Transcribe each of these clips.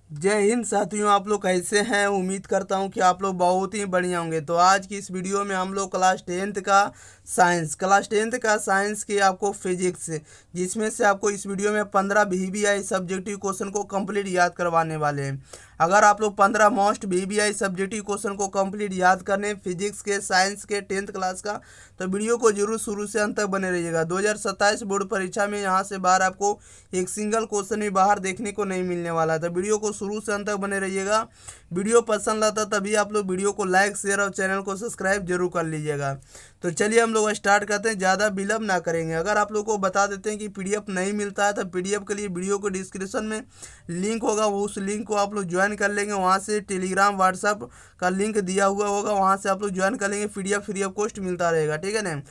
जय हिंद साथियों, आप लोग कैसे हैं। उम्मीद करता हूं कि आप लोग बहुत ही बढ़िया होंगे। तो आज की इस वीडियो में हम लोग क्लास टेंथ का साइंस की आपको फिजिक्स, जिसमें से आपको इस वीडियो में 15 VBI सब्जेक्टिव क्वेश्चन को कंप्लीट याद करवाने वाले हैं। अगर आप लोग 15 मोस्ट VBI सब्जेक्टिव क्वेश्चन को कंप्लीट याद करने फिजिक्स के, साइंस के, टेंथ क्लास का, तो वीडियो को जरूर शुरू से अंत तक बने रहिएगा। 2027 बोर्ड परीक्षा में यहाँ से बाहर आपको एक सिंगल क्वेश्चन भी बाहर देखने को नहीं मिलने वाला है। तो वीडियो को शुरू से अंत तक बने रहिएगा। वीडियो पसंद आता तभी आप लोग वीडियो को लाइक, शेयर और चैनल को सब्सक्राइब जरूर कर लीजिएगा। तो चलिए हम लोग स्टार्ट करते हैं, ज़्यादा विलम्ब ना करेंगे। अगर आप लोग को बता देते हैं कि PDF नहीं मिलता है, तो PDF के लिए वीडियो को डिस्क्रिप्शन में लिंक होगा, वो उस लिंक को आप लोग ज्वाइन कर लेंगे। वहाँ से टेलीग्राम, व्हाट्सअप का लिंक दिया हुआ होगा, वहाँ से आप लोग ज्वाइन कर लेंगे। PDF फ्री ऑफ कॉस्ट मिलता रहेगा, ठीक है ना।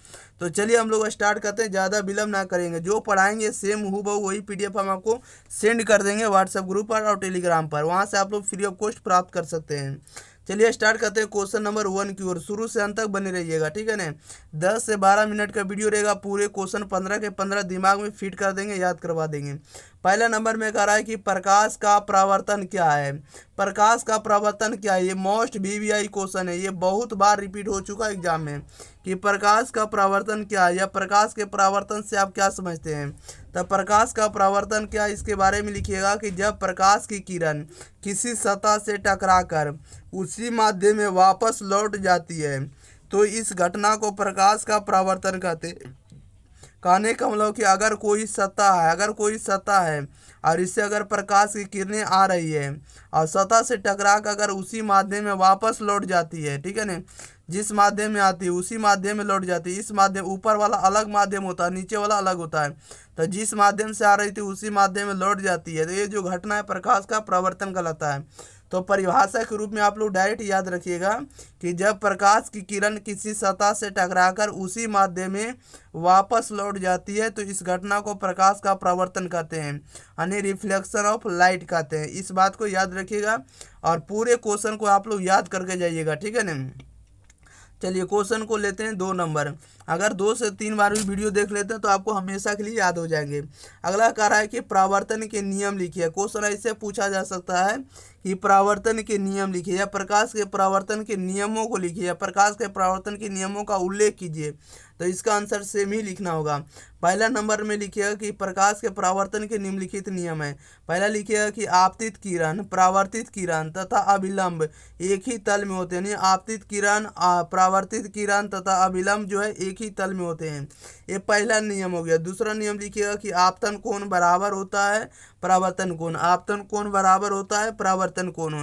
तो चलिए हम लोग स्टार्ट करते हैं, ज़्यादा विलम्ब ना करेंगे। जो पढ़ाएंगे सेम हूबहू वही PDF हम आपको सेंड कर देंगे व्हाट्सएप ग्रुप पर और टेलीग्राम पर। वहाँ से आप लोग फ्री ऑफ कॉस्ट प्राप्त कर सकते हैं। चलिए स्टार्ट करते हैं क्वेश्चन नंबर 1 की ओर। शुरू से अंत तक बने रहिएगा, ठीक है ना। 10 से 12 मिनट का वीडियो रहेगा। पूरे क्वेश्चन 15 के 15 दिमाग में फिट कर देंगे, याद करवा देंगे। पहला नंबर में कह रहा है कि प्रकाश का परावर्तन क्या है। प्रकाश का परावर्तन क्या है, ये मोस्ट VBI क्वेश्चन है। ये बहुत बार रिपीट हो चुका है एग्जाम में कि प्रकाश का परावर्तन क्या है, या प्रकाश के परावर्तन से आप क्या समझते हैं। तो प्रकाश का परावर्तन क्या है, इसके बारे में लिखिएगा कि जब प्रकाश की किरण किसी सतह से टकराकर उसी माध्यम में वापस लौट जाती है, तो इस घटना को प्रकाश का परावर्तन कहते हैं। कहने का मतलब कि अगर कोई सतह है और इससे अगर प्रकाश की किरणें आ रही है और सतह से टकरा कर अगर उसी माध्यम में वापस लौट जाती है, ठीक है ना। जिस माध्यम में आती है उसी माध्यम में लौट जाती है। इस माध्यम, ऊपर वाला अलग माध्यम होता है, नीचे वाला अलग होता है। तो जिस माध्यम से आ रही थी उसी माध्यम में लौट जाती है, तो ये जो घटना है प्रकाश का परावर्तन कहलाता है। तो परिभाषा के रूप में आप लोग डायरेक्ट याद रखिएगा कि जब प्रकाश की किरण किसी सतह से टकराकर उसी माध्यम में वापस लौट जाती है, तो इस घटना को प्रकाश का परावर्तन कहते हैं, यानी रिफ्लेक्शन ऑफ लाइट कहते हैं। इस बात को याद रखिएगा और पूरे क्वेश्चन को आप लोग याद करके जाइएगा, ठीक है ना। चलिए क्वेश्चन को लेते हैं 2 नंबर। अगर 2 से 3 बार भी वीडियो देख लेते हैं तो आपको हमेशा के लिए याद हो जाएंगे। अगला कह रहा है कि परावर्तन के नियम लिखिए। क्वेश्चन ऐसे पूछा जा सकता है कि परावर्तन के नियम लिखिए, या प्रकाश के परावर्तन के नियमों को लिखिए, या प्रकाश के परावर्तन के नियमों का उल्लेख कीजिए। तो इसका आंसर सेम ही लिखना होगा। पहला नंबर में लिखिएगा कि प्रकाश के परावर्तन के निम्नलिखित नियम है। पहला लिखिएगा कि आपतित किरण, परावर्तित किरण तथा अभिलंब एक ही तल में होते हैं। यानी आपतित किरण, परावर्तित किरण तथा अभिलंब जो है एक ही तल में होते हैं। ये पहला नियम हो गया। दूसरा नियम लिखिएगा कि आपतन कोण बराबर होता है परावर्तन कोण, आपतन कोण बराबर होता है परावर्तन कोण।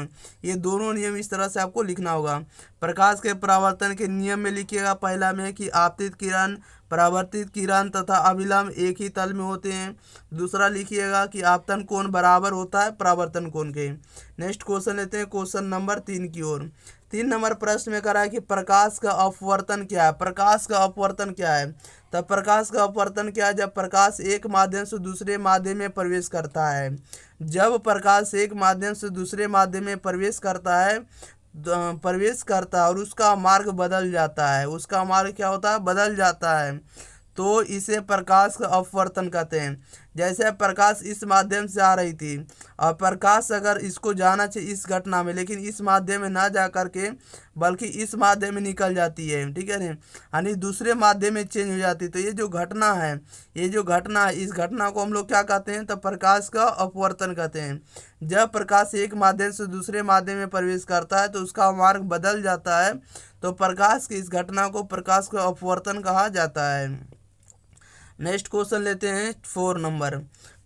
ये दोनों नियम इस तरह से आपको लिखना होगा। प्रकाश के परावर्तन के नियम में लिखिएगा पहला में कि आपतित किरण, परावर्तित किरण तथा अभिलंब एक ही तल में होते हैं। दूसरा लिखिएगा कि आपतन कोण बराबर होता है परावर्तन कोण के। नेक्स्ट क्वेश्चन लेते हैं क्वेश्चन नंबर 3 की ओर। 3 नंबर प्रश्न में कह रहा है कि प्रकाश का अपवर्तन क्या है। प्रकाश का अपवर्तन क्या है। तब प्रकाश का अपवर्तन क्या है, जब प्रकाश एक माध्यम से दूसरे माध्यम में प्रवेश करता है। जब प्रकाश एक माध्यम से दूसरे माध्यम में प्रवेश करता है और उसका मार्ग बदल जाता है, उसका मार्ग क्या होता है, बदल जाता है, तो इसे प्रकाश का अपवर्तन कहते हैं। जैसे प्रकाश इस माध्यम से आ रही थी और प्रकाश अगर इसको जाना चाहिए इस घटना में, लेकिन इस माध्यम में ना जा करके बल्कि इस माध्यम में निकल जाती है, ठीक है ना, यानी दूसरे माध्यम में चेंज हो जाती है। तो ये जो घटना है, इस घटना को हम लोग क्या कहते हैं, तो प्रकाश का अपवर्तन कहते हैं। जब प्रकाश एक माध्यम से दूसरे माध्यम में प्रवेश करता है तो उसका मार्ग बदल जाता है, तो प्रकाश की इस घटना को प्रकाश का अपवर्तन कहा जाता है। नेक्स्ट क्वेश्चन लेते हैं 4 नंबर।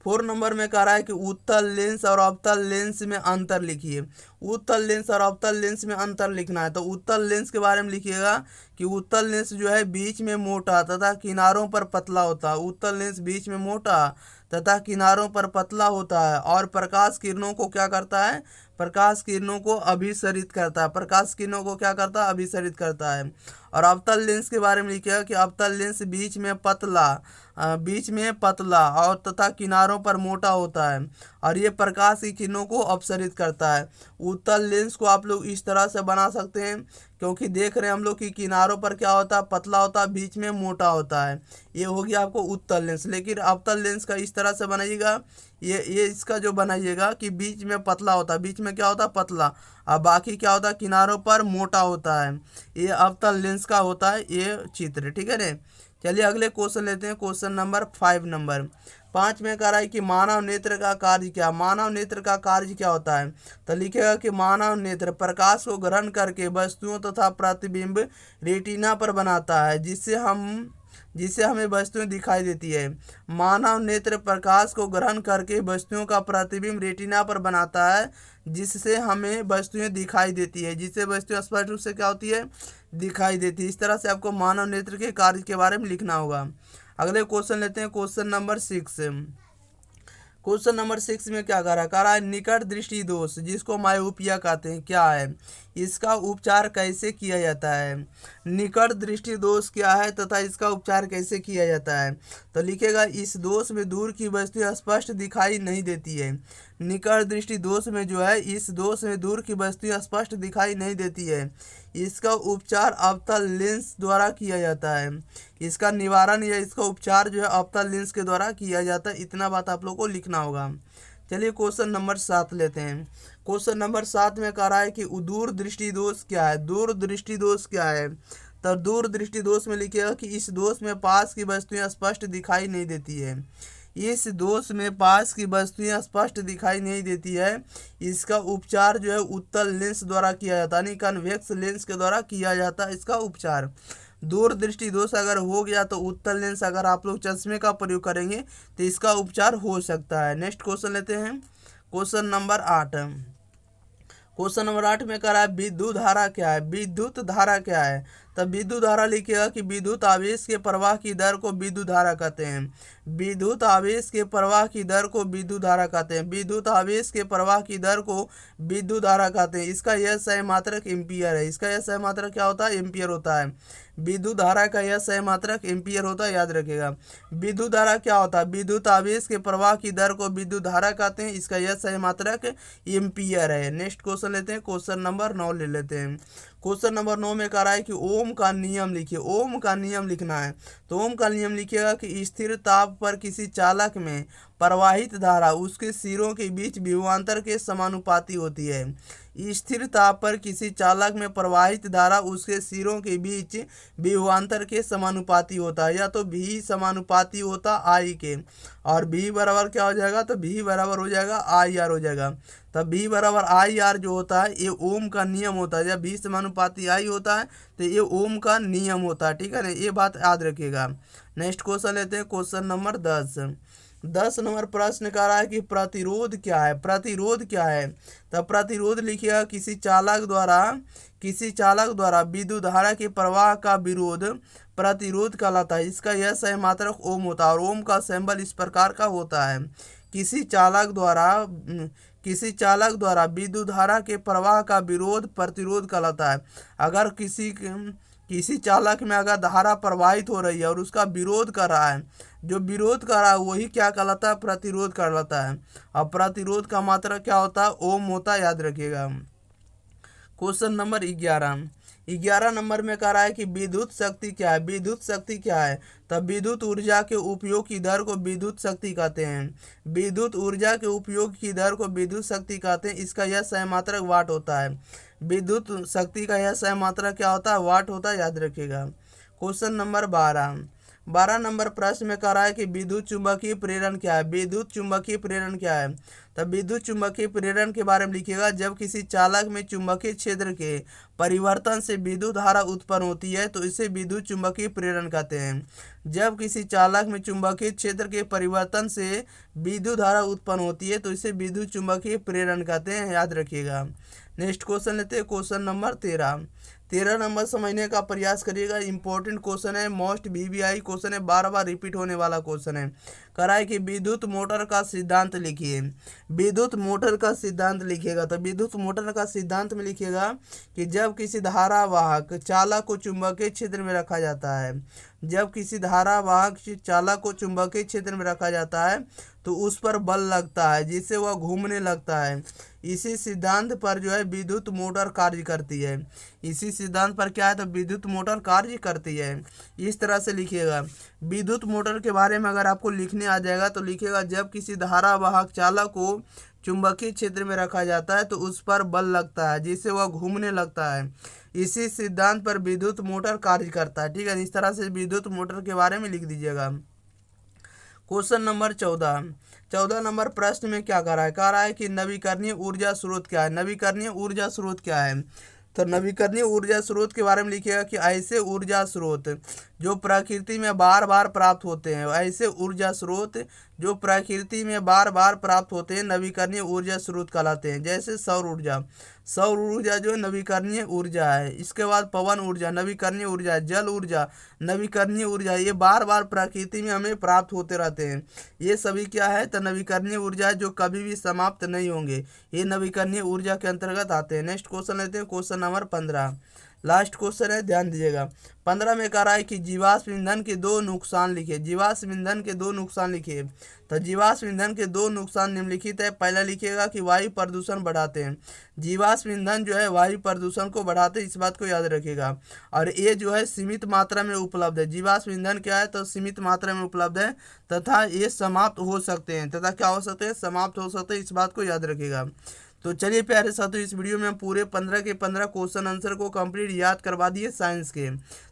4 नंबर में कह रहा है कि उत्तल लेंस और अवतल लेंस में अंतर लिखिए। उत्तल लेंस और अवतल लेंस में अंतर लिखना है। तो उत्तल लेंस के बारे में लिखिएगा कि उत्तल लेंस जो है बीच में मोटा तथा किनारों पर पतला होता है। उत्तल लेंस बीच में मोटा तथा किनारों पर पतला होता है और प्रकाश किरणों को क्या करता है, प्रकाश किरणों को अभिसरित करता है। प्रकाश किरणों को क्या करता है, अभिसरित करता है। और अवतल लेंस के बारे में लिखिएगा कि अवतल लेंस बीच में पतला और तथा किनारों पर मोटा होता है और ये प्रकाश की किरणों को अपसरित करता है। उत्तल लेंस को आप लोग इस तरह से बना सकते हैं, क्योंकि देख रहे हैं हम लोग कि किनारों पर क्या होता है, पतला होता है, बीच में मोटा होता है। ये हो गया आपको उत्तल लेंस। लेकिन अवतल लेंस का इस तरह से बनाइएगा, ये इसका जो बनाइएगा कि बीच में पतला होता है, बीच में क्या होता है पतला, और बाकी क्या होता है किनारों पर मोटा होता है। ये अवतल लेंस का होता है ये चित्र, ठीक है ना। चलिए अगले क्वेश्चन लेते हैं, क्वेश्चन नंबर 5 नंबर 5 में कह रहा है कि मानव नेत्र का कार्य क्या। मानव नेत्र का कार्य क्या होता है, तो लिखेगा कि मानव नेत्र प्रकाश को ग्रहण करके वस्तुओं तथा प्रतिबिंब रेटिना पर बनाता है, जिससे हमें वस्तुएं दिखाई देती है। मानव नेत्र प्रकाश को ग्रहण करके वस्तुओं का प्रतिबिंब रेटिना पर बनाता है, जिससे हमें वस्तुएं दिखाई देती है, जिससे वस्तुएं स्पष्ट रूप से क्या होती है दिखाई देती है। इस तरह से आपको मानव नेत्र के कार्य के बारे में लिखना होगा। अगले क्वेश्चन लेते हैं, क्वेश्चन नंबर 6। क्वेश्चन नंबर 6 में क्या कह रहा है निकट दृष्टि दोष जिसको मायोपिया कहते हैं क्या है, इसका उपचार कैसे किया जाता है। निकट दृष्टि दोष क्या है तथा इसका उपचार कैसे किया जाता है, तो लिखेगा इस दोष में दूर की वस्तु स्पष्ट दिखाई नहीं देती है। निकट दृष्टि दोष में जो है इस दोष में दूर की वस्तु स्पष्ट दिखाई नहीं देती है। इसका उपचार अवतल लेंस द्वारा किया जाता है। इसका निवारण या इसका उपचार जो है अवतल लेंस के द्वारा किया जाता है। इतना बात आप लोग को लिखना होगा। चलिए क्वेश्चन नंबर 7 लेते हैं। क्वेश्चन नंबर 7 में कह रहा है कि दूर दृष्टि दोष क्या है। दूर दृष्टि दोष क्या है, तो दूर दृष्टि दोष में लिखिएगा कि इस दोष में पास की वस्तुएं स्पष्ट दिखाई नहीं देती है। इस दोष में पास की वस्तुएं स्पष्ट दिखाई नहीं देती है। इसका उपचार जो है उत्तल लेंस द्वारा किया जाता है, यानी कन्वेक्स लेंस के द्वारा किया जाता है इसका उपचार। दूर दृष्टि दोष अगर हो गया तो उत्तल लेंस अगर आप लोग चश्मे का प्रयोग करेंगे तो इसका उपचार हो सकता है। नेक्स्ट क्वेश्चन लेते हैं, क्वेश्चन नंबर 8। क्वेश्चन नंबर 8 में कह रहा है विद्युत धारा क्या है। विद्युत धारा क्या है, तब विद्युत धारा लिखिएगा कि विद्युत आवेश के प्रवाह की दर को विद्युत धारा कहते हैं। विद्युत आवेश के प्रवाह की दर को विद्युत धारा कहते हैं। विद्युत आवेश के प्रवाह की दर को विद्युत धारा कहते हैं। इसका यह सही मात्रक एम्पियर है। इसका यह सही मात्रक क्या होता है एम्पियर होता है। विद्युत धारा का यह सही मात्रक एम्पियर होता है, याद रखिएगा। विद्युत धारा क्या होता है, विद्युत आवेश के प्रवाह की दर को विद्युत धारा कहते हैं। इसका यह सही मात्रक एम्पियर है। नेक्स्ट क्वेश्चन लेते हैं, क्वेश्चन नंबर 9 ले लेते हैं। क्वेश्चन नंबर 9 में कह रहा है कि ओम का नियम लिखिए। ओम का नियम लिखना है, तो ओम का नियम लिखिएगा कि स्थिर ताप पर किसी चालक में प्रवाहित धारा उसके सिरों के बीच विभवांतर के समानुपाती होती है। स्थिर ताप पर किसी चालक में प्रवाहित धारा उसके सिरों के बीच विभवांतर के समानुपाती होता है, या तो भी समानुपाती होता आई के, और भी बराबर क्या हो जाएगा, तो भी बराबर हो जाएगा आई आर हो जाएगा। तब भी बराबर आई आर जो होता है ये ओम का नियम होता है। जब भी समानुपाती आई होता है तो ये ओम का नियम होता है, ठीक है ना, ये बात याद रखिएगा। नेक्स्ट क्वेश्चन लेते हैं, क्वेश्चन नंबर 10 नंबर प्रश्न कह रहा है कि प्रतिरोध क्या है। प्रतिरोध क्या है, तब प्रतिरोध लिखिएगा किसी चालक द्वारा विद्युत धारा के प्रवाह का विरोध प्रतिरोध कहलाता है। इसका यह सही मात्रक ओम होता है, और ओम का सिंबल इस प्रकार का होता है। किसी चालक द्वारा विद्युत धारा के प्रवाह का विरोध प्रतिरोध कहलाता है। अगर किसी चालक में अगर धारा प्रवाहित हो रही है और उसका विरोध कर रहा है, जो विरोध कर रहा है वही क्या कहलाता है, प्रतिरोध कहलाता है। और प्रतिरोध का मात्रा क्या होता है, ओम होता है, याद रखिएगा। क्वेश्चन नंबर 11 नंबर में कह रहा है कि विद्युत शक्ति क्या है। विद्युत शक्ति क्या है, तब विद्युत ऊर्जा के उपयोग की दर को विद्युत शक्ति कहते हैं। विद्युत ऊर्जा के उपयोग की दर को विद्युत शक्ति कहते हैं। इसका यह सही मात्रक वाट होता है। विद्युत शक्ति का यह सही मात्रक क्या होता है, वाट होता है, याद रखिएगा। क्वेश्चन नंबर 12 नंबर प्रश्न में कह रहा है कि विद्युत चुंबकीय प्रेरण क्या है। विद्युत चुंबकीय प्रेरण क्या है, तब विद्युत चुंबकीय प्रेरण के बारे में लिखिएगा जब किसी चालक में चुंबकीय क्षेत्र के परिवर्तन से विद्युत धारा उत्पन्न होती है तो इसे विद्युत चुंबकीय प्रेरण कहते हैं। जब किसी चालक में चुंबकीय क्षेत्र के परिवर्तन से विद्युत धारा उत्पन्न होती है तो इसे विद्युत चुंबकीय प्रेरण कहते हैं, याद रखिएगा। नेक्स्ट क्वेश्चन लेते हैं, क्वेश्चन नंबर 13 नंबर समझने का प्रयास करिएगा। इंपॉर्टेंट क्वेश्चन है, मोस्ट VVI क्वेश्चन है, बार बार रिपीट होने वाला क्वेश्चन है। कह रहा है कि विद्युत मोटर का सिद्धांत लिखिए। विद्युत मोटर का सिद्धांत लिखिएगा, तो विद्युत मोटर का सिद्धांत में लिखिएगा कि जब किसी धारावाहक चालक को चुंबकीय क्षेत्र में रखा जाता है, जब किसी धारावाहक चालक को चुंबकीय क्षेत्र में रखा जाता है तो उस पर बल लगता है जिससे वह घूमने लगता है। इसी सिद्धांत पर जो है विद्युत मोटर कार्य करती है। इसी सिद्धांत पर क्या है, तो विद्युत मोटर कार्य करती है। इस तरह से लिखिएगा। विद्युत मोटर के बारे में अगर आपको लिखने आ जाएगा तो लिखिएगा, जब किसी धारावाहक चालक को चुंबकीय क्षेत्र में रखा जाता है तो उस पर बल लगता है जिससे वह घूमने लगता है। इसी सिद्धांत पर विद्युत मोटर कार्य करता है। ठीक है, इस तरह से विद्युत मोटर के बारे में लिख दीजिएगा। क्वेश्चन नंबर 14 नंबर प्रश्न में क्या कह रहा है कि नवीकरणीय ऊर्जा स्रोत क्या है। नवीकरणीय ऊर्जा स्रोत क्या है, तो नवीकरणीय ऊर्जा स्रोत के बारे में लिखिएगा कि ऐसे ऊर्जा स्रोत जो प्रकृति में बार बार प्राप्त होते हैं, ऐसे ऊर्जा स्रोत जो प्रकृति में बार बार प्राप्त होते हैं नवीकरणीय ऊर्जा स्रोत कहलाते हैं। जैसे सौर ऊर्जा, सौर ऊर्जा जो नवीकरणीय ऊर्जा है। इसके बाद पवन ऊर्जा नवीकरणीय ऊर्जा है। जल ऊर्जा नवीकरणीय ऊर्जा, ये बार बार प्रकृति में हमें प्राप्त होते रहते हैं। ये सभी क्या है, तो नवीकरणीय ऊर्जा है जो कभी भी समाप्त नहीं होंगे। ये नवीकरणीय ऊर्जा के अंतर्गत आते हैं। नेक्स्ट क्वेश्चन लेते हैं, क्वेश्चन नंबर 15, लास्ट क्वेश्चन है, ध्यान दीजिएगा। 15 में कह रहा है कि जीवाश्म ईंधन के 2 नुकसान लिखिए। जीवाश्म ईंधन के 2 नुकसान लिखिए। तो जीवाश्म ईंधन के 2 नुकसान निम्नलिखित है। पहला लिखिएगा कि वायु प्रदूषण बढ़ाते हैं। जीवाश्म ईंधन जो है वायु प्रदूषण को बढ़ाते हैं, इस बात को याद रखिएगा। और ये जो है सीमित मात्रा में उपलब्ध है। जीवाश्म ईंधन क्या है, तो सीमित मात्रा में उपलब्ध है तथा ये समाप्त हो सकते हैं, तथा क्या हो सकते हैं, समाप्त हो सकते हैं, इस बात को याद रखिएगा। तो चलिए प्यारे साथियों, इस वीडियो में हम पूरे 15 के 15 क्वेश्चन आंसर को कंप्लीट याद करवा दिए साइंस के।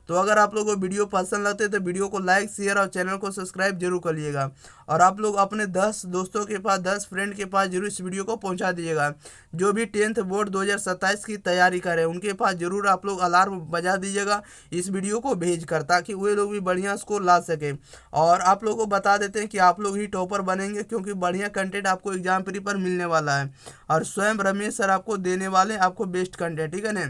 तो अगर आप लोगों को वीडियो पसंद लगते तो वीडियो को लाइक शेयर और चैनल को सब्सक्राइब जरूर कर लीजिएगा। और आप लोग अपने 10 दोस्तों के पास, 10 फ्रेंड के पास जरूर इस वीडियो को पहुंचा दीजिएगा। जो भी 10th बोर्ड 2027 की तैयारी करें उनके पास जरूर आप लोग अलार्म बजा दीजिएगा इस वीडियो को भेज कर, ताकि वे लोग भी बढ़िया स्कोर ला सके। और आप लोग को बता देते हैं कि आप लोग ही टॉपर बनेंगे, क्योंकि बढ़िया कंटेंट आपको एग्जाम प्री पर मिलने वाला है और स्वयं रमेश सर आपको देने वाले आपको बेस्ट कंटेंट। ठीक है ना।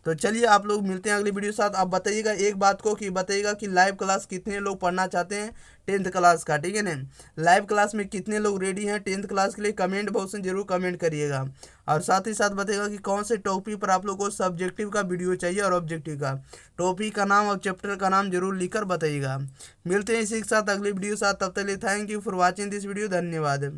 तो चलिए आप लोग मिलते हैं अगली वीडियो साथ। आप बताइएगा एक बात को कि बताइएगा कि लाइव क्लास कितने लोग पढ़ना चाहते हैं 10th क्लास का। ठीक है ना। लाइव क्लास में कितने लोग रेडी हैं 10th क्लास के लिए, कमेंट बॉक्स में जरूर कमेंट करिएगा। और साथ ही साथ बताइएगा कि कौन से टॉपिक पर आप लोग को सब्जेक्टिव का वीडियो चाहिए और ऑब्जेक्टिव का। टॉपिक का नाम और चैप्टर का नाम जरूर लिखकर बताइएगा। मिलते हैं इसी के साथ अगली वीडियो साथ, तब तक के लिए thank you for watching this video. धन्यवाद।